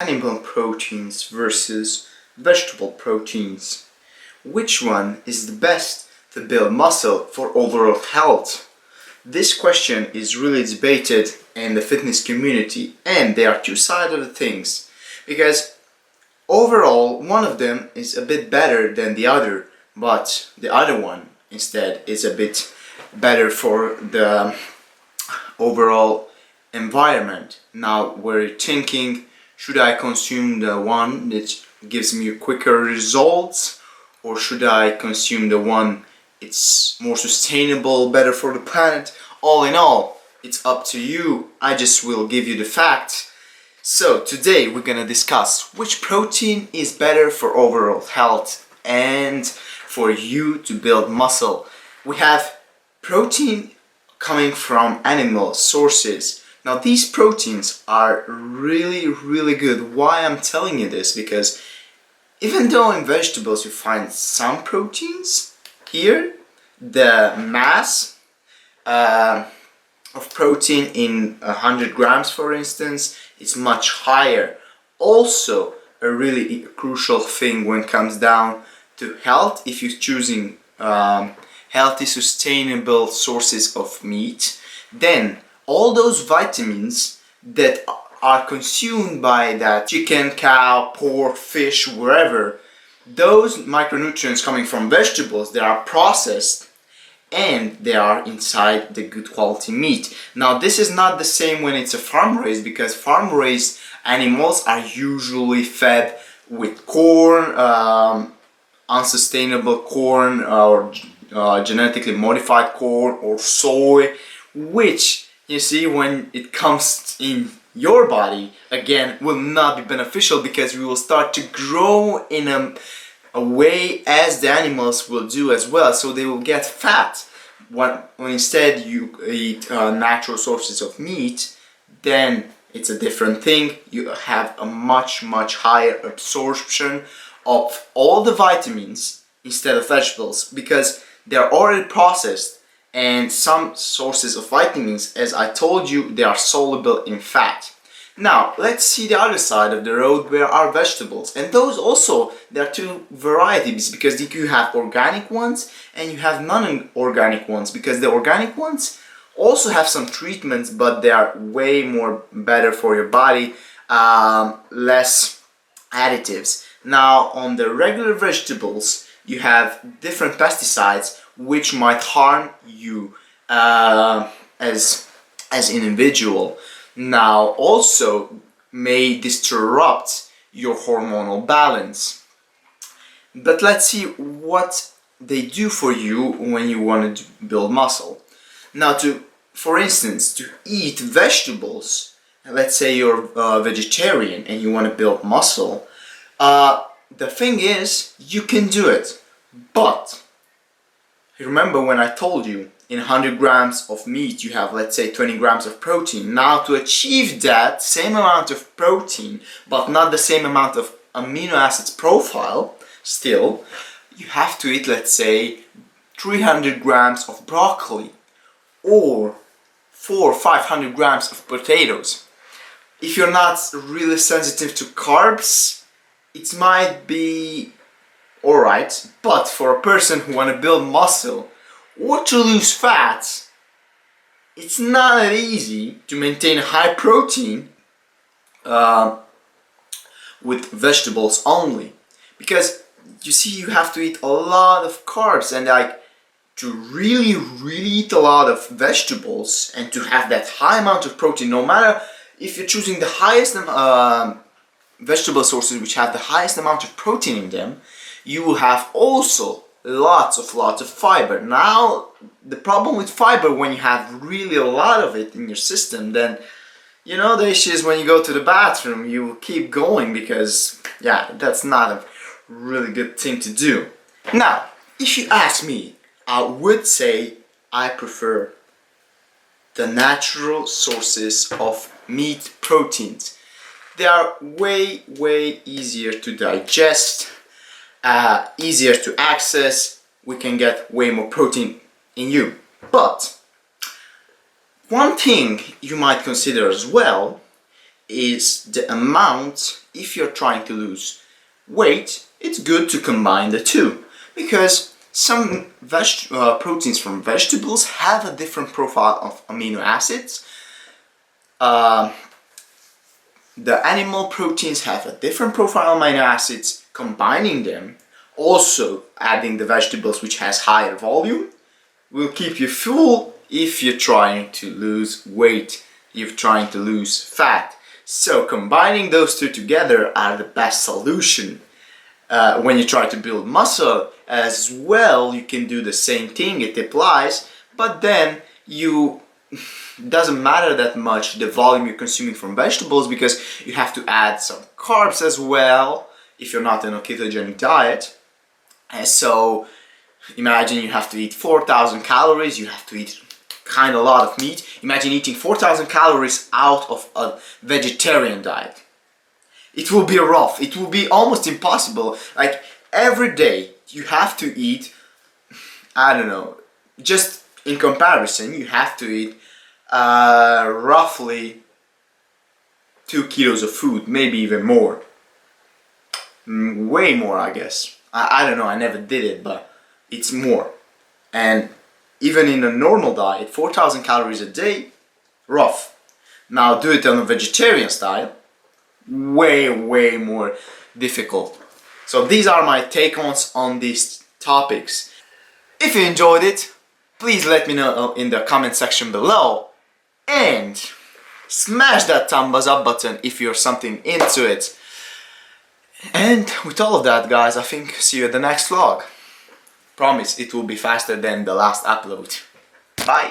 Animal proteins versus vegetable proteins. Which one is the best to build muscle for overall health? This question is really debated in the fitness community, and there are two sides of the things, because overall one of them is a bit better than the other, but the other one instead is a bit better for the overall environment. Now we're thinking, should I consume the one that gives me quicker results, or should I consume the one it's more sustainable, better for the planet? All in all, it's up to you. I just will give you the facts. So today we're gonna discuss which protein is better for overall health and for you to build muscle. We have protein coming from animal sources. Now these proteins are really good. Why I'm telling you this? Because even though in vegetables you find some proteins, here the mass of protein in 100 grams, for instance, is much higher. Also, a really crucial thing when it comes down to health, if you're choosing healthy, sustainable sources of meat, then all those vitamins that are consumed by that chicken, cow, pork, fish, wherever, those micronutrients coming from vegetables, they are processed and they are inside the good quality meat. Now this is not the same when it's a farm raised, because farm raised animals are usually fed with corn, unsustainable corn, or genetically modified corn, or soy, which you see when it comes in your body, again, will not be beneficial, because we will start to grow in a way as the animals will do as well, so they will get fat. When instead you eat natural sources of meat, then it's a different thing. You have a much higher absorption of all the vitamins instead of vegetables, because they're already processed, and some sources of vitamins, as I told you, they are soluble in fat. Now let's see the other side of the road, where are vegetables, and those also, there are two varieties, because you have organic ones and you have non-organic ones, because the organic ones also have some treatments, but they are way more better for your body, less additives. Now on the regular vegetables you have different pesticides which might harm you as individual. Now also may disrupt your hormonal balance. But let's see what they do for you when you want to build muscle. Now for instance, to eat vegetables, let's say you're a vegetarian and you want to build muscle, the thing is, you can do it, but remember when I told you in 100 grams of meat you have, let's say, 20 grams of protein. Now to achieve that same amount of protein but not the same amount of amino acids profile, still you have to eat, let's say, 300 grams of broccoli or 400 or 500 grams of potatoes. If you're not really sensitive to carbs, it might be alright, but for a person who want to build muscle or to lose fat, it's not that easy to maintain high protein with vegetables only, because you see, you have to eat a lot of carbs, and like to really eat a lot of vegetables and to have that high amount of protein, no matter if you're choosing the highest vegetable sources which have the highest amount of protein in them, you will have also lots of fiber. Now the problem with fiber, when you have really a lot of it in your system, then you know the issue is when you go to the bathroom you will keep going, because yeah, that's not a really good thing to do. Now if you ask me, I would say I prefer the natural sources of meat proteins. They are way easier to digest, easier to access. We can get way more protein in you. But one thing you might consider as well is the amount. If you're trying to lose weight, it's good to combine the two, because some proteins from vegetables have a different profile of amino acids. The animal proteins have a different profile of amino acids. Combining them, also adding the vegetables which has higher volume, will keep you full if you're trying to lose weight, you're trying to lose fat. So combining those two together are the best solution. When you try to build muscle as well, you can do the same thing, it applies, but then doesn't matter that much the volume you're consuming from vegetables, because you have to add some carbs as well if you're not on a ketogenic diet. And so imagine you have to eat 4,000 calories, you have to eat kind of a lot of meat. Imagine eating 4,000 calories out of a vegetarian diet. It will be rough, it will be almost impossible. Like every day you have to eat, I don't know, just in comparison, you have to eat roughly 2 kilos of food, maybe even more. Way more, I guess. I don't know, I never did it, but it's more. And even in a normal diet, 4,000 calories a day, rough. Now do it on a vegetarian style, way more difficult. So these are my take-ons on these topics. If you enjoyed it, please let me know in the comment section below, and smash that thumbs up button if you're something into it. And with all of that, guys, I think see you at the next vlog. Promise it will be faster than the last upload. Bye!